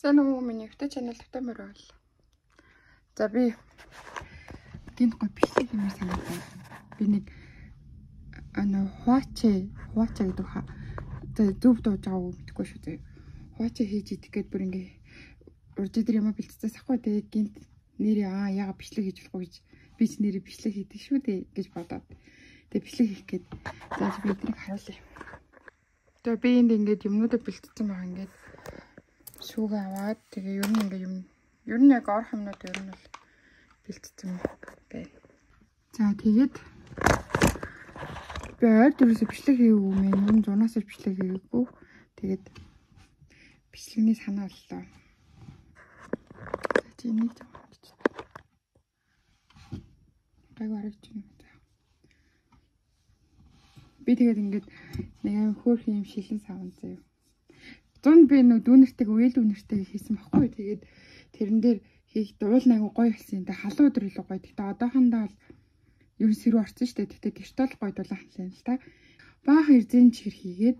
Сайн уу миний YouTube channel тавтамаар бол. За би гинт гоо бичлэг юм санагдав. Би нэг хуача гэдэг ха. Зөв дууж байгаа уу мэдэхгүй шүү дээ. Хуача хийж идэх гээд бүр ингээ урд өдөр юм бэлтцээс ахгүй тэгээ гинт нэрээ яага бичлэг хийж болохгүй гэж би ч нэрээ бичлэг хийдэг шүү дээ гэж бодоод. Тэгээ бичлэг хийх гээд за би эднийг харуулъя. Тэгээ би энд ингээд юмнуудаа бэлтцсэн байгаа ингээд шүүгээ аваад тэгээ ер нь ингээ ер нь яг орох юмнууд ер нь бол бэлтцсэн байна. За тэгээд би ойр дөрөөсөө бичлэг хийгээгүй мэн. Ер нь зунаасаа бичлэг хийгээгүй. Тэгээд бичлэгний санаа боллоо. За чи нэг жоо. Гайг харагч юм. Би тэгээд ингээд нэг аим хөөрхөн юм шилэн савн заяа. Зун би нэг дүүнэртэйг үйл дүүнэртэйг хийсэн баггүй. Тэгээд тэрэн дээр хийх дуул айгу гоё болсон. Тэ халуун өдөр илүү гоё. Тэгтээ одоохондоо бол ер нь сэрүү орсон шүү дээ. Тэгтээ гэртэл гоё дулаахан л юм л та. Баахан эрзэн чихэр хийгээд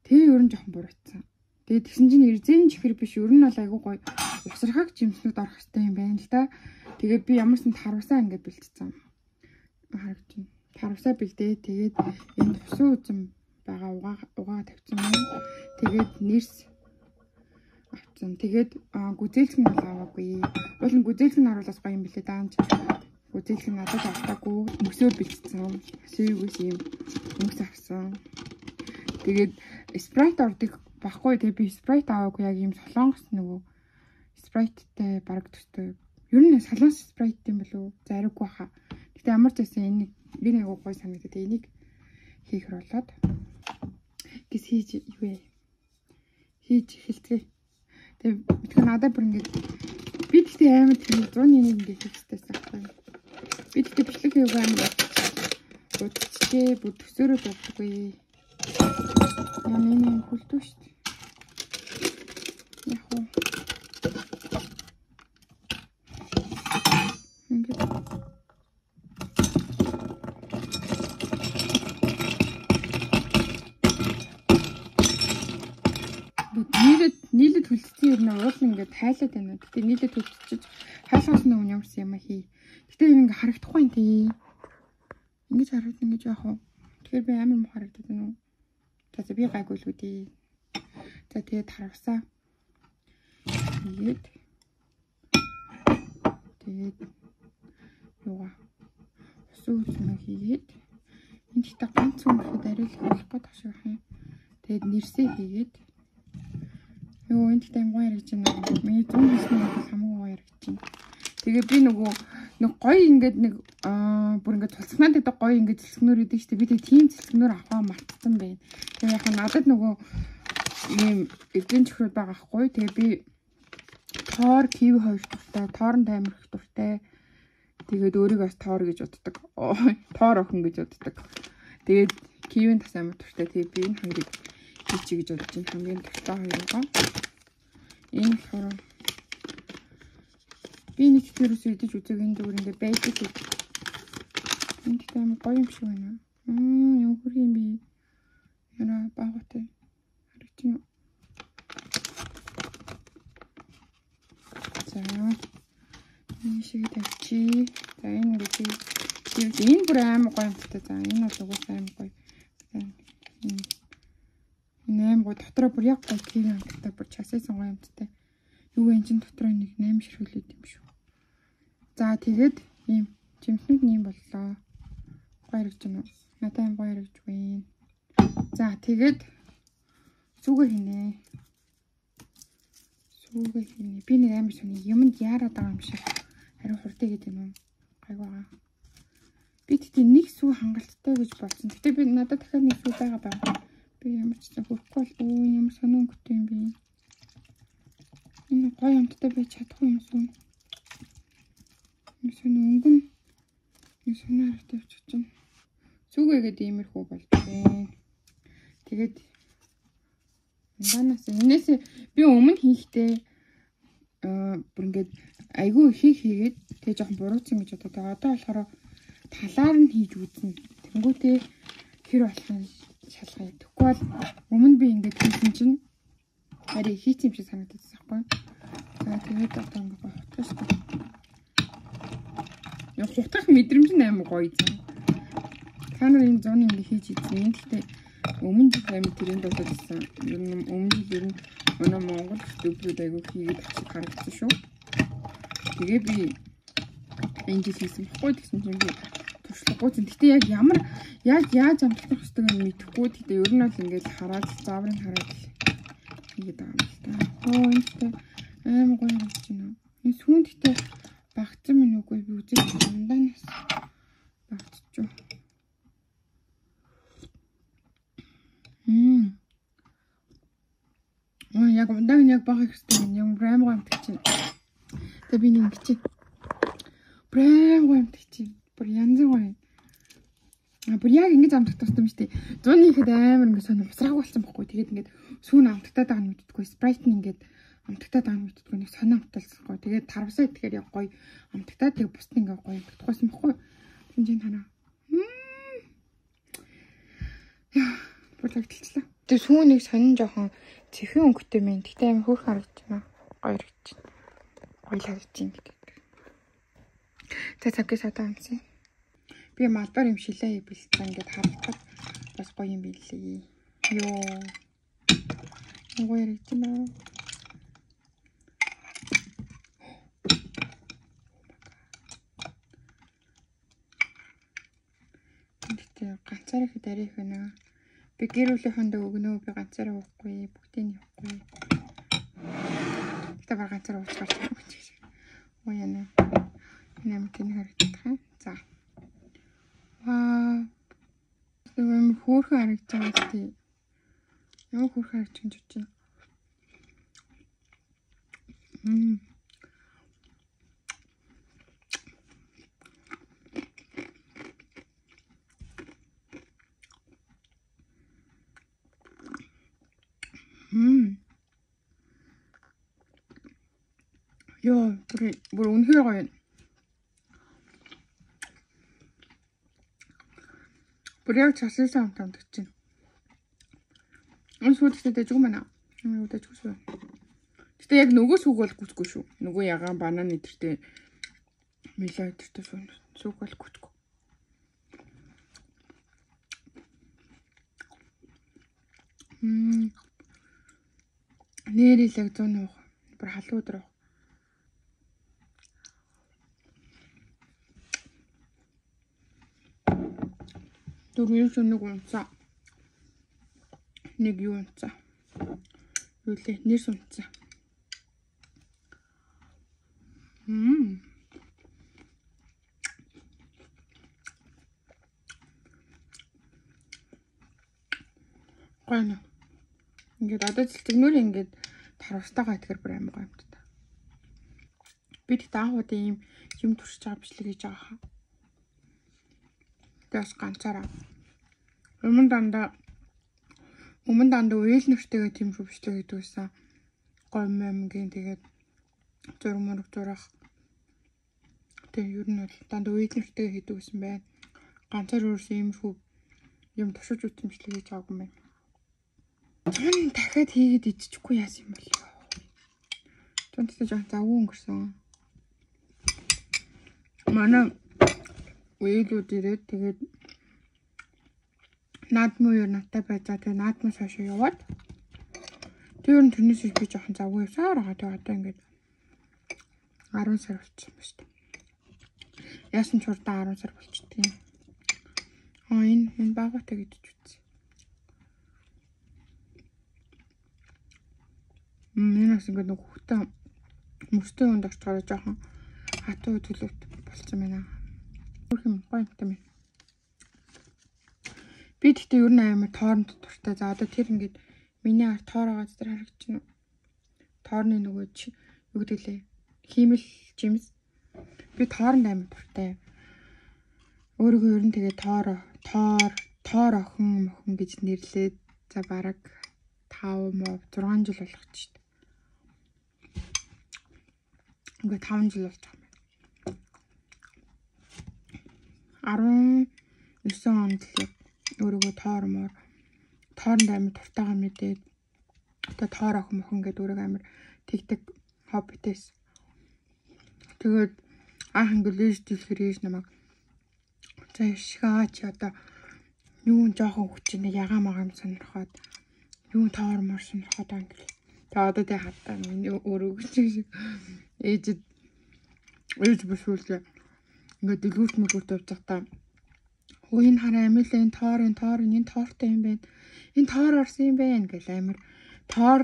тэг ер нь жоохон буруутсан. Тэгээд тэгсэн чинь эрзэн чихэр биш ер нь бол айгу гоё. Усрахаг жимснүүд орох хэрэгтэй юм байна л та. Тэгээд би ямарсан тарвсаа ингээд бэлтцсэн. Харагч байна. Тарвсаа бэлдээ. Тэгээд энэ тусан үзэн байгаа угаа тавьсан юм. Тэгээд нэрс авсан. Тэгээд гүзээлхэн бол аваагүй. Уул нь гүзээлхэн харуулаас гоё юм билээ даанч. Гүзээлхэн надад аваагүй. Мөсөөр бэлдсэн. Сэвгүйс юм мөс авсан. Тэгээд спрайт ордог баггүй. Тэгээд би спрайт аваагүй. Яг юм солонгос нөгөө спрайттай бараг төстэй. Ер нь солонгос спрайт юм болов уу? Зариггүй хаа. Гэтэ ямар ч байсан энийг би нэг гоё санагдаад энийг хийх болоод гис хийж юу вэ? Хийж эхэлцгээе. Тэгээ битгий надад бүр ингээд би тэгтээ амар тийм 100-ийн нэг ингээд хийхтэйсэн байхгүй. Би тэгтээ бичлэг хийгээгүй амар бодчихээ бүр төсөөрөө дуудаггүй. Яа миний хүлтүү шүү дээ. Яг уу. Ингээд нийлээд хүлцсэн юм уу уул ингээд тайлаад байна. Гэтэ нийлээд хүлцчих хайлгаас нөгөө ямарсан юм хий. Гэтэ энэ ингээд харагдахгүй юм тий. Ингэж хараад ингэж яах вэ? Тэгэхээр би амар муу харагдаад байна уу? За би гайгүй л үдээ. За тэгээд харавсаа. Тэгээд юугаа усан үзмээ хийгээд энэ ихтэй ганц өмнөхөд арай л болох гээд ашиг хаа. Тэгээд нэрсээ хийгээд ёо энэ ихтэй гоё яригч байна. Миний 100 хийсэн нь хамгийн гоё яригч байна. Тэгээ би нөгөө нэг гоё ингээд нэг бүр ингээд цулцнаад байдаг гоё ингээд цэлцгнөр идэг штэ. Би тийм цэлцгнөр аваа мартсан байна. Тэгээ яг надад нөгөө ийм эдийн чихрүүд байгаа хгүй. Тэгээ би тоор киви хоёр дуртай, тоорн таймер их дуртай. Тэгээд өөрийгөө бас тоор гэж боддог. Тоор охин гэж боддог. Тэгээд кивийн тас амар дуртай. Тэгээ би энэ хоёрыг хийчих гэж бодож байна. Хамгийн дуртай хоёроо. Энэ болохоор би нэг төрөөс идэж үзэг энэ зүгээр ингээд байдаг. Энд тийм гоё юм шиг байна. Юм хөр юм би. Яна багтай. Харагч юм. За. Энэ шиг тавьчи. За энэ үргэлж энэ бүр амар гоё юм байна. За энэ бол угаасаа амар гоё. Нэм гоо дотроо бүр яг гоё тийм юмтай бүр часайсан гоё юмтай. Юу вэ чин дотроо нэг 8 ширхүүлээд юм шүү. За тэгээд ийм жимснүүд нэм боллоо. Гоё яригч байна уу? Надад юм гоё яригч байна. За тэгээд сүгэ хийнэ. Би нэг амар сони юмд яарад байгаа юм шиг. Хариу хурдтай гэдэг юм уу? Гайг байгаа. Би тэгтээ нэг сүү хангалттай гэж бодсон. Гэтэ би надад дахиад нэг сүү байгаа. Би ямар ч хөрөхгүй бол ямар сонио өнгөтэй юм бэ? Энэ гоё юмтай байж чадахгүй юм шүү. Энэ сонио өнгөн. Энэ соноор тавьчих чинь. Зүгээгээд иймэрхүү болчихвээ. Тэгээд манаас энэс би өмнө хийхдээ бүр ингээд айгүй хийгээд тэгээ жоохон буруутсан гэж бодоо. Одоо болохоор талаар нь хийж үзэн. Тэнгүүтээ хэр болох нь шалгая. Тэгвэл өмнө би ингээд хийсэн чинь харин хийц юм шиг санагдаж байна. байхгүй. За тэгээд одоо ингээ хутгах шүү дээ. Яг хутгах мэдрэмж нь амар гоё зам. Та нар энэ зуны ингээ хийж ийсэн. Гэхдээ өмнө жил амар тэрэнд болчихсон. Ер нь өмнө жил ер нь манай Монгол ютуберүүд айгүй хийгээд авчих харагдсан шүү. Тэгээ би энэ жил хийсэн баггүй гэсэн чинь би туршлагагүй зэн. Гэтэ яг яаж амтлах хэвчтэйг нь мэдэхгүй. Гэтэ ер нь бол ингээд хараад зааврын хараад хийгээд байгаа юм л та. Энэ гэтэ амар гоё харагдаж байна. Энэ сүүн гэтэ багцсан минь үгүй би үзэж ундаанаас багцчих. Яг ундааг нь яг баг ихтэй юм брэм гомт чинь. Тэгээ би нэг чи брэм гомт чинь. Бүр янз бүр. Бүр яг ингэж амтдаг тустай юм шүү дээ. 100-ны ихэд амар ингэ сонир усрааг болсон байхгүй. Тэгээд ингээд сүүн амтагтаад байгаа нь мэддэггүй. Спрайт нь ингээд амтагтаад байгаа нь мэддэггүй. Нэг сонир амталцахгүй. Тэгээд тарвсаа итгэхээр яг гоё амтагтаад тэг бусд ингээ гоё амтдаггүйсэн байхгүй. Хинжин танаа. Яа, бүр тагталчлаа. Тэг сүүнийг сонин жоохон цэхэн өнгөтэй мэн. Тэгтээ амар хөөх харагдаж байна. Гоё харагдаж байна. Гоё харагдаж байна гэдэг. За цагаас одоо амсан. Би малбар юм шилээ бэлтгэн ингээд харагдаад бас гоё юм билээ. Йоо. Гоё харагдаж байна. Тэгтээ ганцаараа их дарих байна. Би гэр бүлийнхээ өгнөө би ганцаараа уухгүй, бүгдийг явахгүй. Тэгтээ баг ганцаараа уучихвал гэж. Ой яна. Нэмт энэ харагдах юм. За. Тэгвэл хөөрхөн харагдаж байгаа тийм. Ямар хөөрхөн харагдаж байна ч чинь. Йоо, бүр үнэхээр гоё. Бүр яг часласан амтамдаг чинь. Энэ сүйдтэй дэжгүй мана. Юу дэжгүй. Гэтэ яг нөгөө сүг бол гүцгүй шүү. Нөгөө ягаан банан идэртэй мило идэртэй сүг бол гүцгүй. Нэрэлэг 100 бүр халуун өдрөө. Дөрвөөс нэг унцаа. Нэг юу унцаа. Юу лээ нэрс унцаа. Гойно. Ингээд одоо цэлцэгнүүр ингээд тарвстайгаа итгэр бүр амар гоё юм да. Би тэгтээ анхуд ийм юм туршиж байгаа бичлэг хийж байгаа хаа. Тэгээс ганцаараа. Өмнө дандаа үйл нэртэйгээ тийм шүү бичлэг хийдэг байсан. Гом мэмгийн тэгээд зураг. Тэгээ ер нь бол дандаа үйл нэртэйгээ хийдэг байсан байна. Ганцаар өөрөөсөө ийм шүү юм туршиж үзсэн бичлэг хийж байгаагүй юм байна. Дахиад хийгээд идчихгүй яасан юм бол. Тунттай жоо завгүй өнгөрсөн. Манай үейлүүд ирээд тэгээд наадмуу юу натаа байцаа тэгээд наадмаас хойш яваад тэр нь тэрнээс би жоохон завгүй явсаар байгаа. Тэгээд одоо ингээд 10 сар болчихсон ба шүү дээ. Яасан ч урдаа 10 сар болчихдгийг. Энэ багуутай гэж үзсэн. Энэ бас ингээд нэг хөхтөө мөстэй өнд орчгоо жоохон хатуу төлөвт болцсон байна. Бүх юм гоё юм байна. Би тэгтээ ер нь амар тоорнд дуртай. За одоо тэр ингээд миний ард тоороо газар харагдаж байна. Тоорны нөгөө юу гэдэг лээ. Хиймэл жимс. Би тооронд амар дуртай. Өөрийгөө ер нь тэгээ тоор охин гэж нэрлээд за бараг 5 6 жил болох ч шүү дээ. Ингээ 5 жил болж байгаа юм. 19 онд л өөрийгөө тооронд амар дуртайгаа мэдээд одоо тоор охин гэдэг өөрийгөө амар тэгдэг хоббитэс. Тэгээд анх инглиш дэлгэрэж намайг за шигаач одоо юу жоохон хүч нэг ягаа магаам сонирхоод юу тоормор сонирхоод англи. Тэгээд одоо тэг хатаа миний өөрөө гэж ээж бишүүлээ. Ингээд дэлгүүрт мөгөөд явж байхдаа хөө энэ хараа амилаа энэ тоортой юм байна. Энэ тоор орсон юм байна гэл амир тоор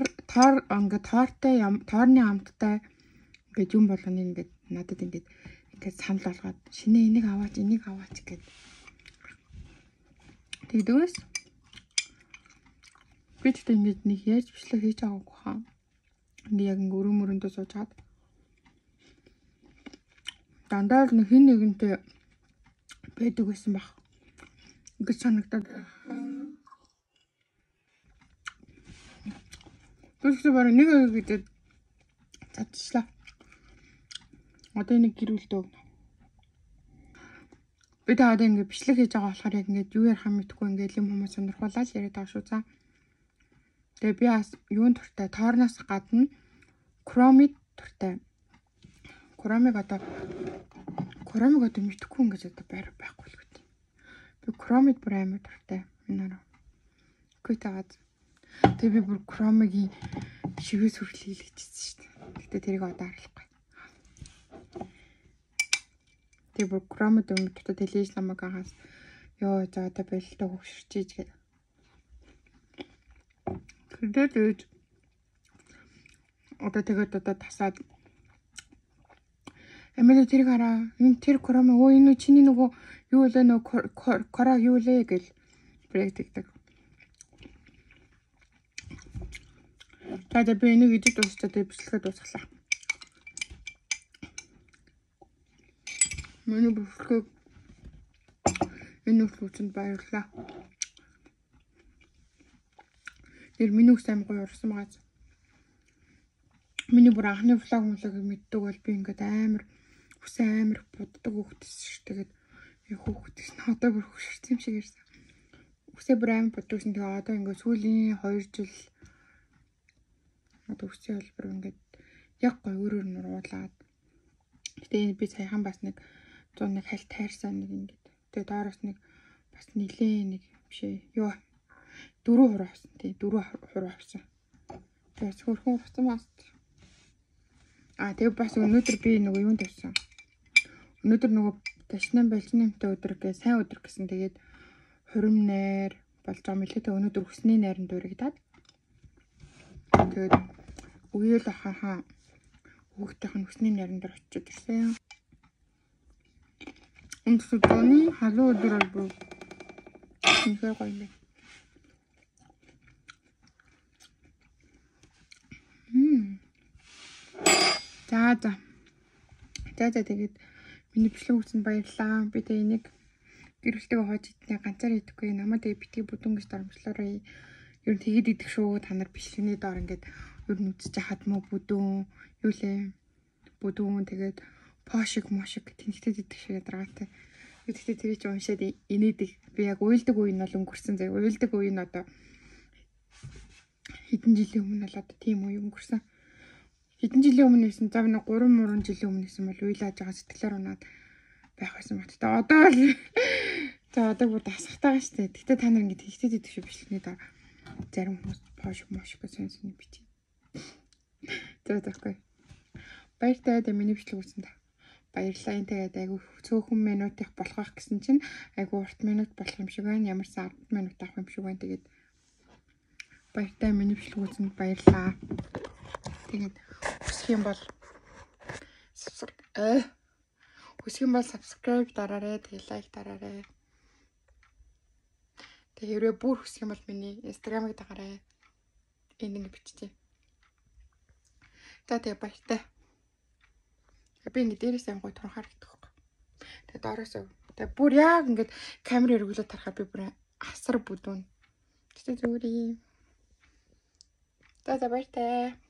ингээд тоортой тоорны амттай ингээд юм болгоно ингээд надад ингээд санал болгоод шинэ энийг аваач гэд. Тэгдэгс би ч ингээд нэг яаж бичлэг хийж байгаагүй хаа. Ингээд яг өрөө мөрөндөө суужгаад дандаа л хин нэгэнтэй байдаг байсан баг. Ингээд санагдаад. Тэгвэл бараг нэг гэдэг цацчлаа. Одоо нэг гэрүүлдэ өгнө. Би та одоо ингээд бичлэг хийж байгаа болохоор яг ингээд юу ярих юм мэдгүй ингээд юм хүмүүс сонирхуулаад яриад байгаа шүү цаа. Тэгээ би бас юун туртай тоорноос гадна Chrome туртай. Chrome-ыг одоо мэдхгүй ингээд одоо байхгүй л гэдэг. Би Chrome-д бүр амар туртай. Минь үгүй таагаад. Тэгээ би бүр Chrome-гийн шивээс хүртэл хийлгэчихсэн шүү дээ. Гэтэ тэрийг одоо харахгүй. Тэгээ бүр Chrome-д өмнөдөө телевиз намайг агаас ёо за одоо болилтой хөвшөрчиж гэдэг. Тэгээд одоо тасаад Эмээ тэрийг хараа. Энэ тэр Chrome энэ чиний нөгөө юу лээ нөгөө Chrome юу лээ гэл проектдаг. Тэгээд би энийг идэж дуусчаад бичлэгээ дуусглаа. Миний бичлэг энэ үлчэнд баярлалаа. Миний үс аим гоё урсан байгаа. Миний бүр анхны влог мэддэг бол би ингээд амар буддаг хөөхтэйс шүү. Тэгээд хөөхтэйс нь одоо бүр хөшөрсөн юм шиг ярьсан. Үсээ бүр амар буддагсэн. Тэгээ одоо ингээд сүүлийн 2 жил одоо үсээ хэлбэр ингээд яг гоё өөрөөр нь уулаад. Гэтэ би саяхан бас нэг 101 хальт тайрсан нэг ингээд. Тэгээ доороос нэг бас нилээ нэг бишээ. Йоо 4 хуруу авсан. Тэгээ 4 хуруу авсан. Тэгээ хөрхөн авсан мас. Тэгээ бас өнөөдөр би нөгөө юунд тавьсан. Өнөөдөр нөгөө ташнаа болжнымтай өдөр гээ сайн өдөр гэсэн. Тэгээд хурим найр болж байгаа мэлээ. Өнөөдөр өсний найранд дурагдаад. Тэгээд үеэл ахаа хүүхдийнх нь өсний найранд очиж ирсэн. Энэ сүдний халуун өдөр бол үнэхээр гоё юм. За тэгээд миний бичлэг үзсэнд баярлалаа. Би тэ энийг гэрэлтэйгээ хож идэх ганцаар идэхгүй. Намайг тэгээ битгий бүдүүн гэж дарамжлаарай. Ер нь тэгээд идэх шүү. Та нар бичлэгний доор ингээд ер нь үзэж хахад мө бүдүүн юу лээ. Бүдүүн тэгээд пошиг тэнхтэд идэх шиг ядаргаатай. Гэхдээ тэр чинь уншаад инээдэг. Би яг уйлдаг үе нь бол өнгөрсөн. За уйлдаг үе нь одоо хэдэн жилийн өмнө л одоо тийм үе өнгөрсөн. Хэдэн жилийн өмнө байсан. За нэг 3 жилийн өмнө байсан бол уйлааж байгаа сэтгэлээр унаад байх байсан бат. Тэгээ одоо л за одоо бүр дасахтайгаа штэ. Гэтэ та нар ингэ тэгтэд идэх шиг бичлэгний дараа зарим хүмүүс пошиг гэж сонсон бич. Тэгэхгүй. Баяртай миний бичлэг үзсэнд баярлалаа. Тэгээд айгу цөөхөн минут их болох гэсэн чинь айгу урт минут болох юм шиг байна. Ямарсан 10 минут авах юм шиг байна. Тэгээд баяртай миний бичлэг үзсэнд баярлалаа. Тэгээд хүсэх юм бол subscribe дараарай, тэгээ лайк дараарай. Тэгээ хэрвээ бүр хүсэх юм бол миний Instagram-ыг дагаарай. Энийг биччихье. За тэгээ баяртай. Би ингэ дээрээс ангой туран харагдах байхгүй. Тэгээ доороос тэгээ бүр яг ингэ камер эргүүлээд тарахад би бүр асар бүдүүн. Тэгтээ зүгээр юм. За баяртай.